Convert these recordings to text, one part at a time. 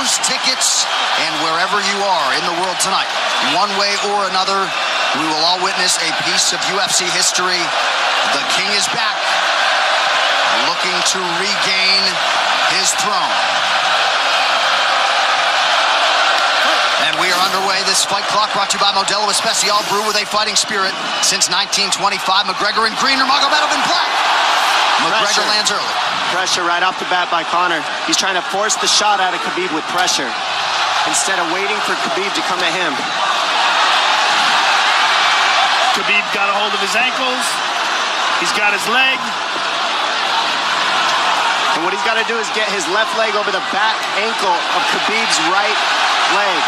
shows, tickets, and wherever you are in the world tonight, one way or another, we will all witness a piece of UFC history. The King is back, looking to regain his throne. And we are underway. This fight clock brought to you by Modelo Especial, brew with a fighting spirit since 1925. McGregor in green, Nurmagomedov in black. McGregor lands early. Pressure right off the bat by Conor. He's trying to force the shot out of Khabib with pressure instead of waiting for Khabib to come at him. Khabib got a hold of his ankles. He's got his leg. And what he's got to do is get his left leg over the back ankle of Khabib's right leg.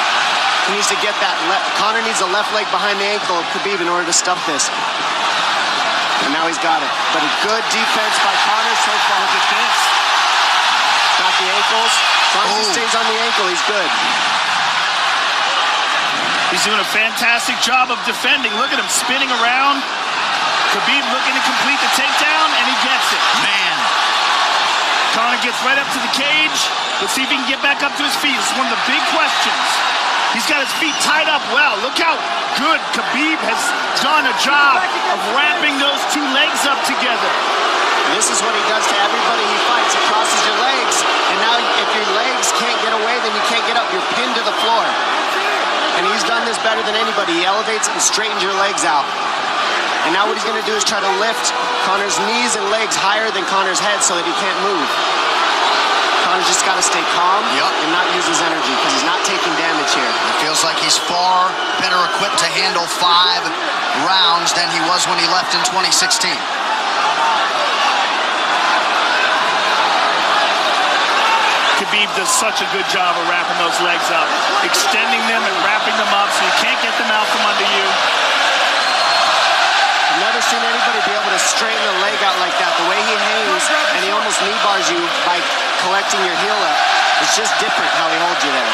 He needs to get that Conor needs the left leg behind the ankle of Khabib in order to stuff this. And now he's got it. But a good defense by Conor so far. Defense. Got the ankles. As long as he stays on the ankle, he's good. He's doing a fantastic job of defending. Look at him spinning around. Khabib looking to complete the takedown, and he gets it. Man. Conor gets right up to the cage. Let's see if he can get back up to his feet. This is one of the big questions. He's got his feet tied up well. Look how good Khabib has done a job of wrapping those two legs up together. This is what he does to everybody he fights. He crosses your legs, and now if your legs can't get away, then you can't get up. You're pinned to the floor. And he's done this better than anybody. He elevates and straightens your legs out. And now what he's going to do is try to lift Conor's knees and legs higher than Conor's head so that he can't move. Conor's just got to stay calm and not use his energy because he's not taking damage here. It feels like he's far better equipped to handle 5 rounds than he was when he left in 2016. Khabib does such a good job of wrapping those legs up, extending them and wrapping them up so you can't get them out from under you. I've never seen anybody be able to straighten a leg out like that. The way he hangs and he almost knee bars you by collecting your heel up. It's just different how he holds you there.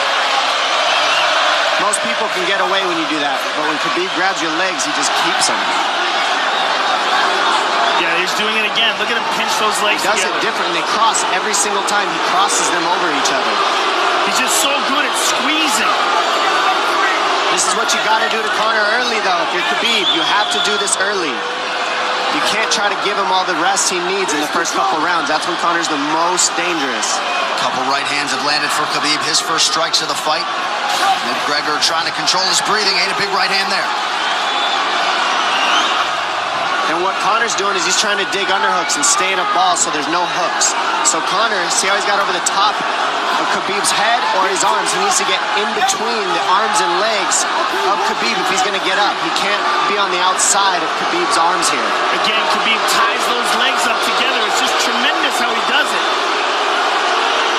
Most people can get away when you do that, but when Khabib grabs your legs, he just keeps them. Yeah, he's doing it again. Look at him pinch those legs together. He does it different. They cross every single time. He crosses them over each other. He's just so good at squeezing. This is what you got to do to Conor early, though. If you're Khabib, you have to do this early. You can't try to give him all the rest he needs in the first couple rounds. That's when Conor's the most dangerous. Couple right hands have landed for Khabib. His first strikes of the fight. McGregor trying to control his breathing. Ate a big right hand there. And what Conor's doing is he's trying to dig underhooks and stay in a ball so there's no hooks. So Conor, see how he's got over the top of Khabib's head or his arms? He needs to get in between the arms and legs of Khabib if he's going to get up. He can't be on the outside of Khabib's arms here. Again, Khabib ties those legs up together. It's just tremendous how he does it.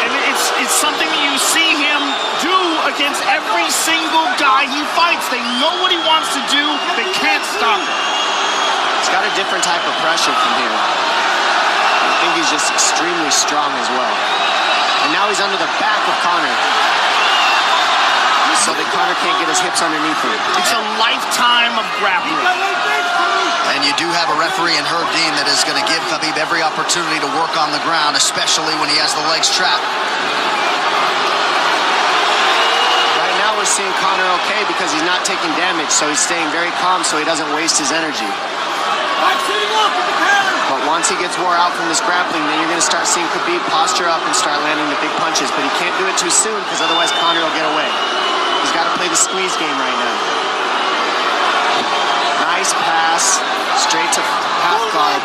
And it's something that you see him do against every single guy he fights. They know what he wants to do. They can't stop him. He's got a different type of pressure from here. I think he's just extremely strong as well. And now he's under the back of Conor. So that Conor can't get his hips underneath him. It's a lifetime of grappling. And you do have a referee in Herb Dean that is going to give Khabib every opportunity to work on the ground, especially when he has the legs trapped. Right now we're seeing Conor okay because he's not taking damage, so he's staying very calm so he doesn't waste his energy. But once he gets wore out from this grappling, then you're going to start seeing Khabib posture up and start landing the big punches. But he can't do it too soon because otherwise Conor will get away. He's got to play the squeeze game right now. Nice pass, straight to half guard.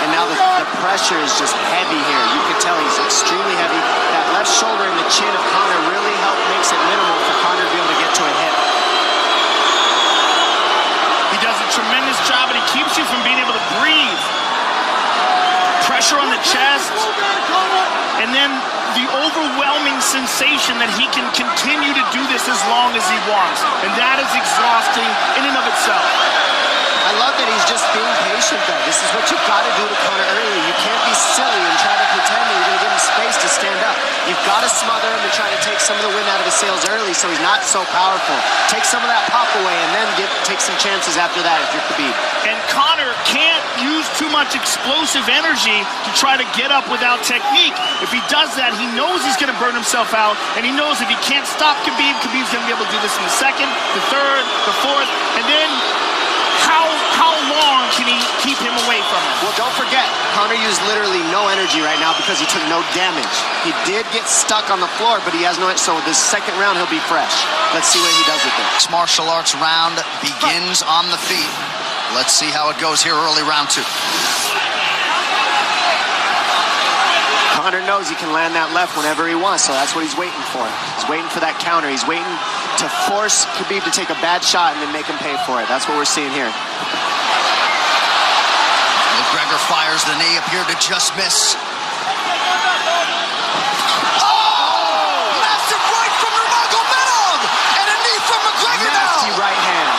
And now the pressure is just heavy here. You can tell he's extremely heavy. That left shoulder and the chin of Conor really makes it minimal for Conor to be able to get to a hit. He does a tremendous job, and he keeps you from being able to breathe. Pressure on the chest, and then the overwhelming sensation that he can continue to do this as long as he wants. And that is exhausting in and of itself. I love that he's just being patient, though. This is what you've got to do to Conor early. You can't be silly and try to pretend that you're going to give him space to stand up. You've got to smother him and try to take some of the wind out of his sails early so he's not so powerful. Take some of that pop away and then take some chances after that if you're Khabib. And Conor can't use too much explosive energy to try to get up without technique. If he does that, he knows he's going to burn himself out, and he knows if he can't stop Khabib, Khabib's going to be able to do this in the second, the third, the fourth, and then how long can he keep him away from him? Well, don't forget, Conor used literally no energy right now because he took no damage. He did get stuck on the floor, but he has no, so this second round he'll be fresh. Let's see what he does with it. Mixed martial arts round begins on the feet. Let's see how it goes here early round 2. Conor knows he can land that left whenever he wants, so that's what he's waiting for. He's waiting for that counter. He's waiting to force Khabib to take a bad shot and then make him pay for it. That's what we're seeing here. McGregor fires the knee, appeared to just miss. Massive right from Nurmagomedov! And a knee from McGregor now! Nasty right hand.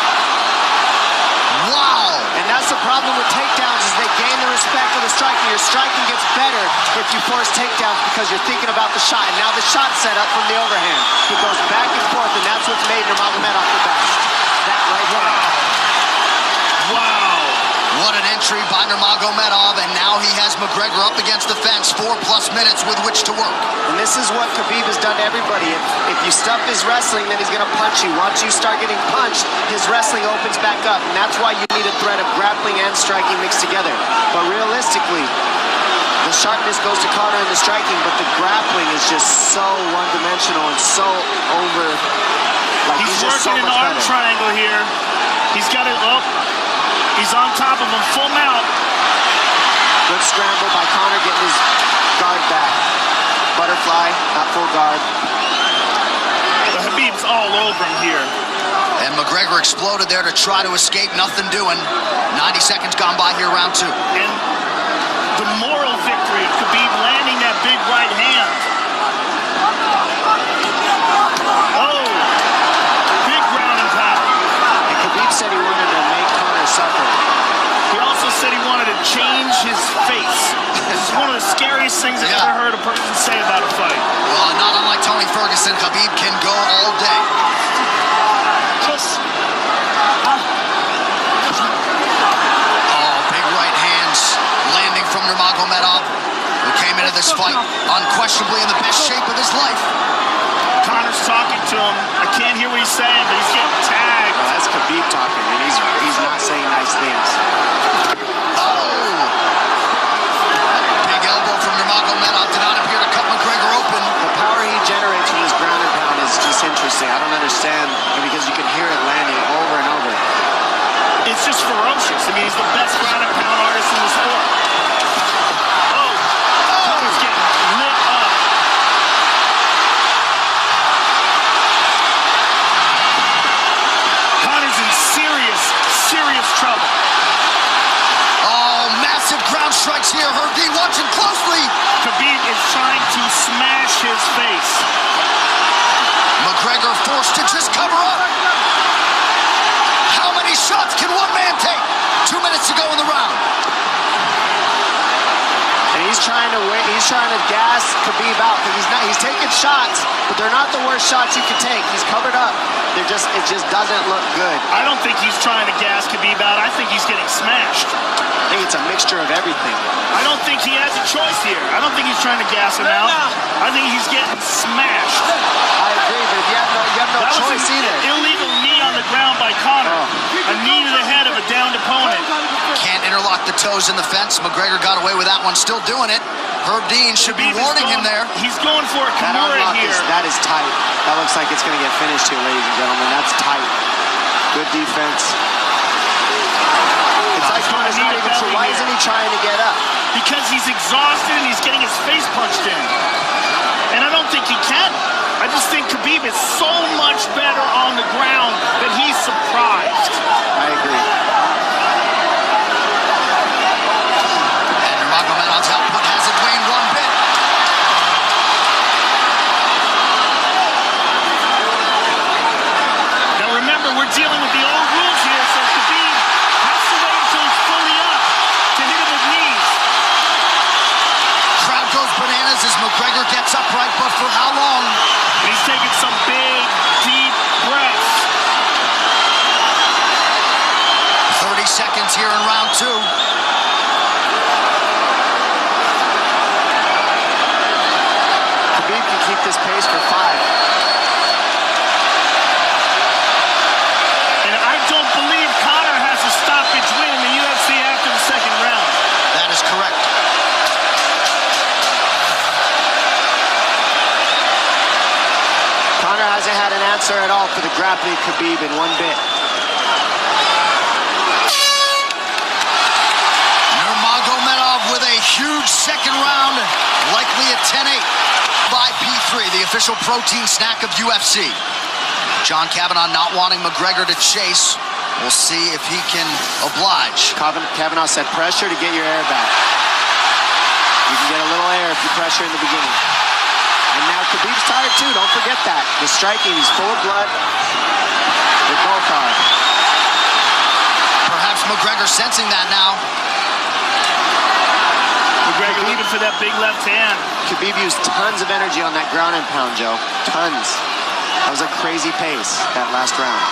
Wow! And that's the problem with takedowns, is they gain the respect of the striking. Your striking gets better if you force takedowns because you're thinking about the shot. And now the shot's set up from the overhand. He goes back and forth, and that's what's made Nurmagomedov the best. That right hand. Wow. What an entry by Nurmagomedov, and now he has McGregor up against the fence, 4+ minutes with which to work. And this is what Khabib has done to everybody. If you stuff his wrestling, then he's going to punch you. Once you start getting punched, his wrestling opens back up, and that's why you need a threat of grappling and striking mixed together. But realistically, the sharpness goes to Conor in the striking, but the grappling is just so one-dimensional and so over. Like He's just working so an much arm better. triangle here. He's got it up. He's on top of him, full mount. Good scramble by Conor, getting his guard back. Butterfly, not full guard. But Khabib's all over him here. And McGregor exploded there to try to escape, nothing doing. 90 seconds gone by here, round 2. And the moral victory of Khabib landing that big right hand. Oh, big ground and pound. And Khabib said he wanted to make Conor suffer. He also said he wanted to change his face. This is one of the scariest things I've ever heard a person say about a fight. Well, not unlike Tony Ferguson, Khabib can go all day. Oh, big right hands landing from Nurmagomedov, who came into this fight unquestionably in the best shape of his life. Conor's talking to him. I can't hear what he's saying, but he's getting tagged. Well, that's Khabib talking, and he's not saying nice things. Oh! Big elbow from Nurmagomedov did not appear to cut McGregor open. The power he generates from his ground and pound is just interesting. I don't understand, because you can hear it landing over and over. It's just ferocious. I mean, he's the best ground and pound artist in the sport. Oh! Conor's getting lit up. Conor's in serious trouble. Oh, massive ground strikes here. Herb Dean watching closely. Khabib is trying to smash his face. McGregor forced to just cover up. How many shots can one man take? 2 minutes to go in the round. And he's trying to wait. He's trying to gas Khabib out because he's taking shots, but they're not the worst shots you can take. He's covered up. It just doesn't look good. I don't think he's trying to gas Khabib out. I think he's getting smashed. I think it's a mixture of everything. I don't think he has a choice here. I don't think he's trying to gas him out. I think he's getting smashed. I agree, but you have no That was choice an either. illegal knee on the ground by Conor. A knee to the head of a downed opponent. Can't interlock the toes in the fence. McGregor got away with that one, still doing it. Herb Dean should be warning him there. He's going for a That Kimura unlock here. that is tight. That looks like it's going to get finished here, ladies and gentlemen. That's tight. Good defense. It's like Conor's not even sure. Why isn't he trying to get up? Because he's exhausted and he's getting his face punched in. And I don't think he can. I just think Khabib is so much better on the ground that he's surprised. I agree. And Nurmagomedov's output hasn't waned one bit. Now remember, we're dealing with the old rules here, so Khabib has to wait until he's fully up to hit him with knees. Crowd goes bananas as McGregor gets upright, but for how long? And he's taking some big, deep breaths. answer at all for the grappling Khabib in one bit. Nurmagomedov with a huge second round, likely a 10-8 by P3, the official protein snack of UFC. John Kavanagh not wanting McGregor to chase. We'll see if he can oblige. Kavanagh said pressure to get your air back. You can get a little air if you pressure in the beginning. And now Khabib's tired too, don't forget that. The striking, he's full of blood. They both are. Perhaps McGregor sensing that now. McGregor looking for that big left hand. Khabib used tons of energy on that ground and pound, Joe. Tons. That was a crazy pace, that last round.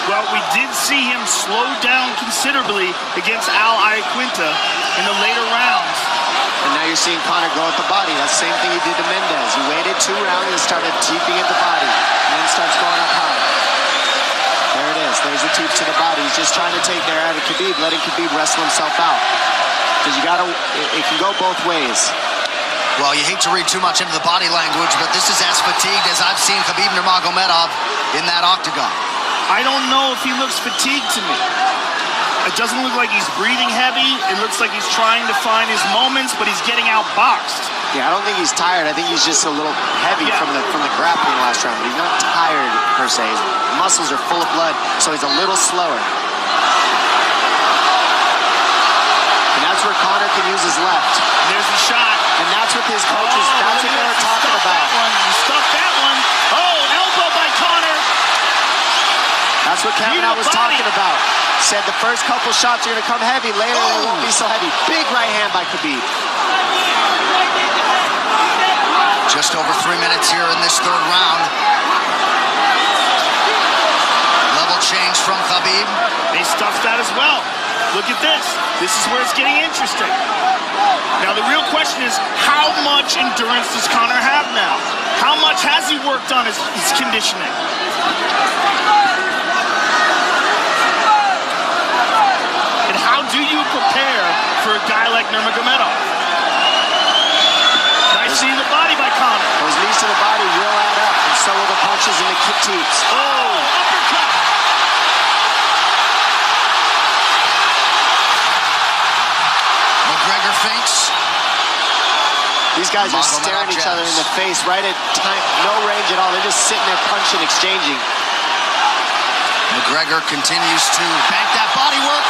Well, we did see him slow down considerably against Al Iaquinta in the later rounds. And now you're seeing Conor go at the body. That's the same thing he did to Mendez. He waited 2 rounds and started teeping at the body. And then starts going up high. There it is. There's the teeps to the body. He's just trying to take their out of Khabib, letting Khabib wrestle himself out. Because you gotta, it can go both ways. Well, you hate to read too much into the body language, but this is as fatigued as I've seen Khabib Nurmagomedov in that octagon. I don't know if he looks fatigued to me. It doesn't look like he's breathing heavy. It looks like he's trying to find his moments, but he's getting outboxed. Yeah, I don't think he's tired. I think he's just a little heavy from the grappling last round, but he's not tired per se. His muscles are full of blood, so he's a little slower. And that's where Conor can use his left. There's the shot. And that's what his coaches, that's what they were talking about. He stuffed that one. Oh, elbow by Conor. That's what Kavanagh was talking about. Said the first couple shots are going to come heavy. Later, they won't be so heavy. Big right hand by Khabib. Just over 3 minutes here in this third round. Level change from Khabib. They stuffed that as well. Look at this. This is where it's getting interesting. Now, the real question is, how much endurance does Conor have now? How much has he worked on his conditioning? And how do you prepare for a guy like Nurmagomedov? Nice knee to the body by Conor. Those knees to the body will add up, and so will the punches and the kick teeps. Oh, uppercut. McGregor feints. These guys are staring each other in the face right at time, no range at all. They're just sitting there punching, exchanging. McGregor continues to bank that body work.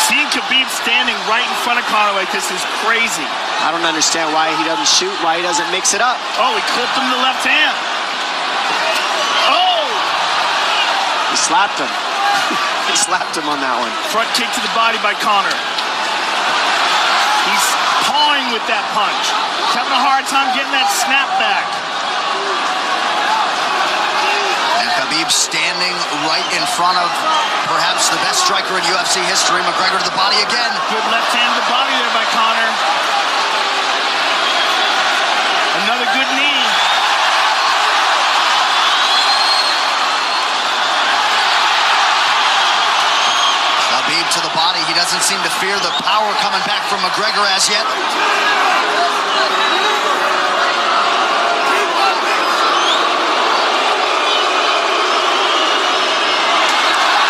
Seeing Khabib standing right in front of Conor like this is crazy. I don't understand why he doesn't shoot, why he doesn't mix it up. Oh, he clipped him the left hand. Oh! He slapped him. He slapped him on that one. Front kick to the body by Conor. He's pawing with that punch. He's having a hard time getting that snap back. And Khabib standing right in front of perhaps the best striker in UFC history. McGregor to the body again. Good left hand to the body there by Conor. Another good knee. Khabib to the body. He doesn't seem to fear the power coming back from McGregor as yet.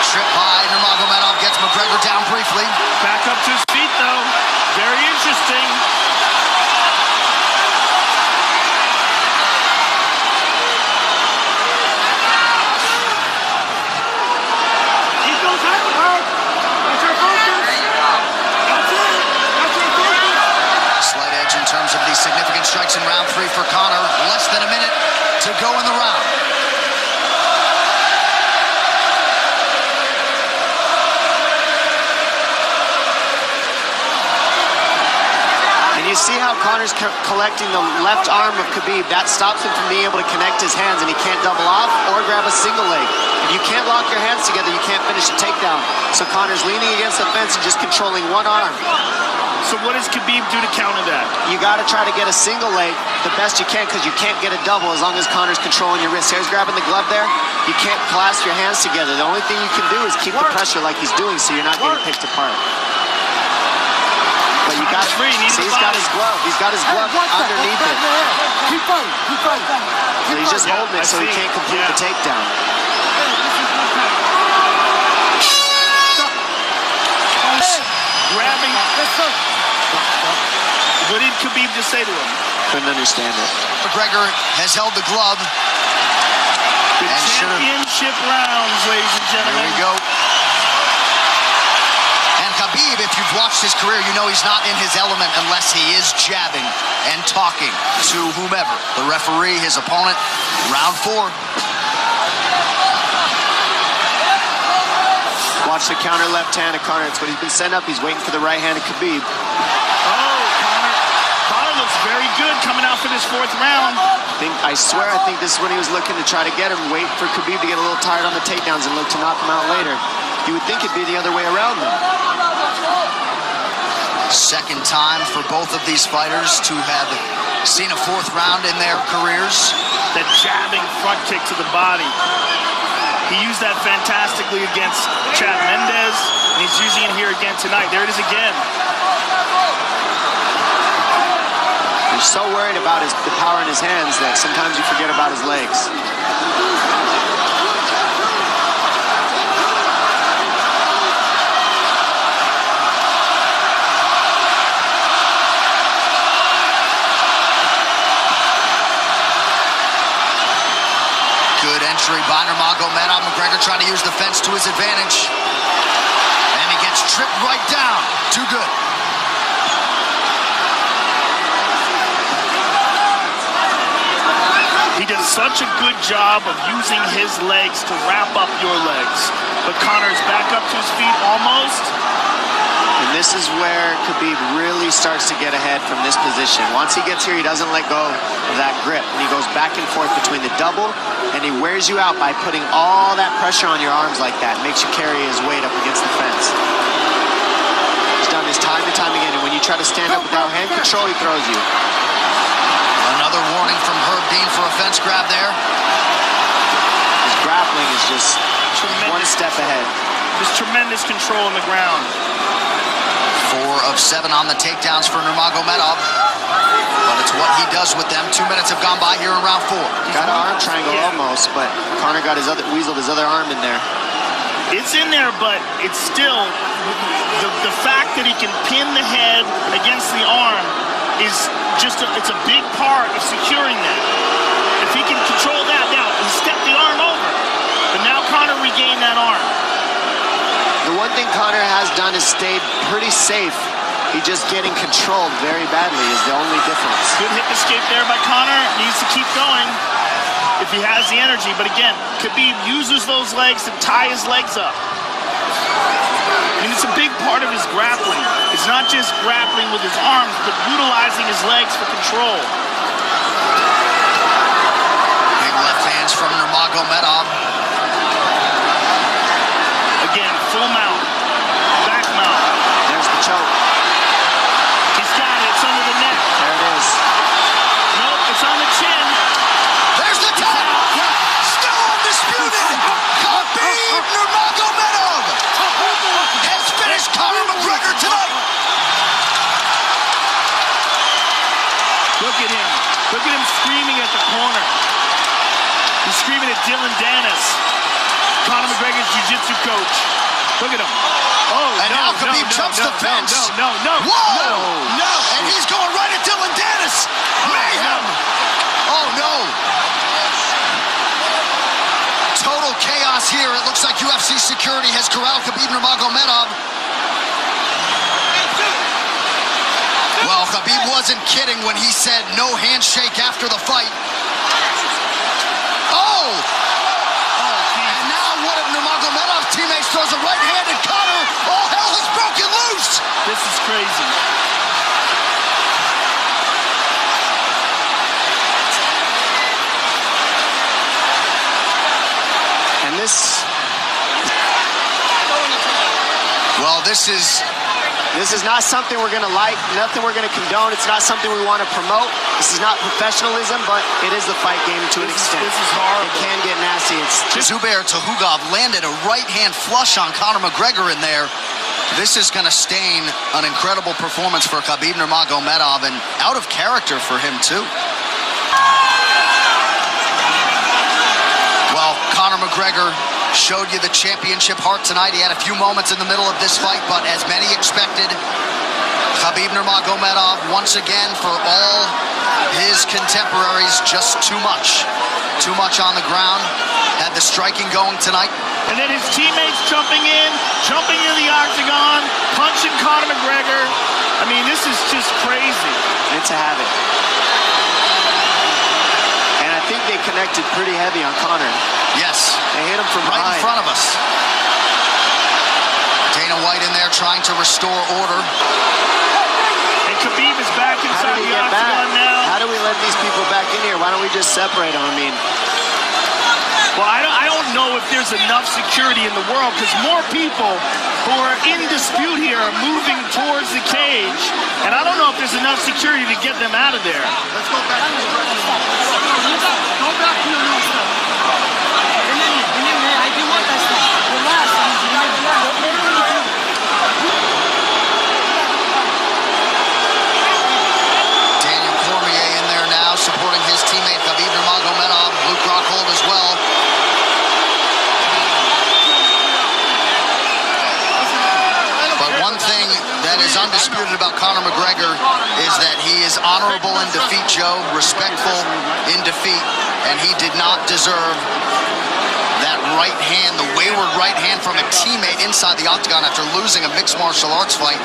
Trip by Nurmagomedov gets McGregor down briefly. Back up to his feet though. Very interesting. Slight edge in terms of these significant strikes in round 3 for Conor. Less than a minute to go in the round. And you see how Conor's collecting the left arm of Khabib. That stops him from being able to connect his hands, and he can't double off or grab a single leg. If you can't lock your hands together, you can't finish a takedown. So Conor's leaning against the fence and just controlling one arm. So what does Khabib do to counter that? You got to try to get a single leg the best you can, because you can't get a double as long as Conor's controlling your wrist. Here's grabbing the glove there. You can't clasp your hands together. The only thing you can do is keep the pressure like he's doing so you're not getting picked apart. But you got free. See, he's got his glove. He's got his glove underneath it. Keep fighting. Keep fighting. So he's just holding it so he can't complete the takedown. Grabbing. What did Khabib just say to him? Couldn't understand it. McGregor has held the glove. The championship rounds, ladies and gentlemen. There we go. And Khabib, if you've watched his career, you know he's not in his element unless he is jabbing and talking to whomever. The referee, his opponent, round 4. Watch the counter left hand of Conor. That's what he's been set up. He's waiting for the right hand of Khabib. Oh, Conor looks very good coming out for this 4th round. I swear, I think this is when he was looking to try to get him, wait for Khabib to get a little tired on the takedowns and look to knock him out later. You would think it'd be the other way around, though. Second time for both of these fighters to have seen a 4th round in their careers. That jabbing front kick to the body. He used that fantastically against Chad Mendes, and he's using it here again tonight. There it is again. You're so worried about the power in his hands that sometimes you forget about his legs. Good entry by Nurmagomedov. McGregor trying to use the fence to his advantage. And he gets tripped right down. Too good. He does such a good job of using his legs to wrap up your legs. But Conor's back up to his feet almost. And this is where Khabib really starts to get ahead from this position. Once he gets here, he doesn't let go of that grip. And he goes back and forth between the double, and he wears you out by putting all that pressure on your arms like that. Makes you carry his weight up against the fence. He's done this time and time again. And when you try to stand up without hand control, he throws you. Another warning from Herb Dean for a fence grab there. His grappling is just one step ahead. Just tremendous control on the ground. 4 of 7 on the takedowns for Nurmagomedov. But it's what he does with them. 2 minutes have gone by here in round 4. Got an arm triangle almost, but Conor got weaseled his other arm in there. It's in there, but it's still the fact that he can pin the head against the arm is just it's a big part of securing that. If he can control that, now he stepped the arm over, but now Conor regained that arm. The one thing Conor has done is stayed pretty safe. He's just getting controlled very badly is the only difference. Good hip escape there by Conor. Needs to keep going if he has the energy. But again, Khabib uses those legs to tie his legs up. I mean, it's a big part of his grappling. It's not just grappling with his arms, but utilizing his legs for control. Big left hands from Nurmagomedov. Again, full mount, back mount. There's the choke. He's got it. It's under the neck. There it is. Nope, it's on the chin. There's the tap. Still undisputed. Khabib Nurmagomedov has finished Conor McGregor tonight. Look at him. Look at him screaming at the corner. He's screaming at Dylan Dennis, Conor McGregor's jiu-jitsu coach. Look at him. Oh, and now Khabib jumps the fence. No. Whoa! No! And he's going right at Dylan Dennis. Mayhem! Oh, no. Total chaos here. It looks like UFC security has corralled Khabib Nurmagomedov. Well, Khabib wasn't kidding when he said no handshake after the fight. Oh! And now one of Nurmagomedov's teammates throws a right hand at Conor. All hell has broken loose! This is crazy. And this... Well, this is not something we're going to like, nothing we're going to condone. It's not something we want to promote. This is not professionalism, but it is the fight game to an extent. This is horrible. It can get nasty. Zubair Tukhugov landed a right hand flush on Conor McGregor in there. This is going to stain an incredible performance for Habib Nurmagomedov, and out of character for him, too. Well, Conor McGregor showed you the championship heart tonight. He had a few moments in the middle of this fight, but as many expected, Habib Nurmagomedov, once again, for all his contemporaries, just too much. Too much on the ground. Had the striking going tonight. And then his teammates jumping into the octagon, punching Conor McGregor. I mean, this is just crazy. It's a habit. And I think they connected pretty heavy on Conor. Yes. They hit him from right behind. in front of us. Dana White in there trying to restore order. And Habib is back inside the octagon now. How do we let these people back in here? Why don't we just separate them? I mean... Well, I don't know if there's enough security in the world, because more people who are in dispute here are moving towards the cage, and I don't know if there's enough security to get them out of there. Let's go back to the stuff. Go back to your new stuff. I do want that stuff. Relax. Daniel Cormier in there now, supporting his teammate Habib Nurmagomedov. Luke Rockhold as well. One thing that is undisputed about Conor McGregor is that he is honorable in defeat, Joe, respectful in defeat, and he did not deserve that right hand, the wayward right hand from a teammate inside the octagon after losing a mixed martial arts fight.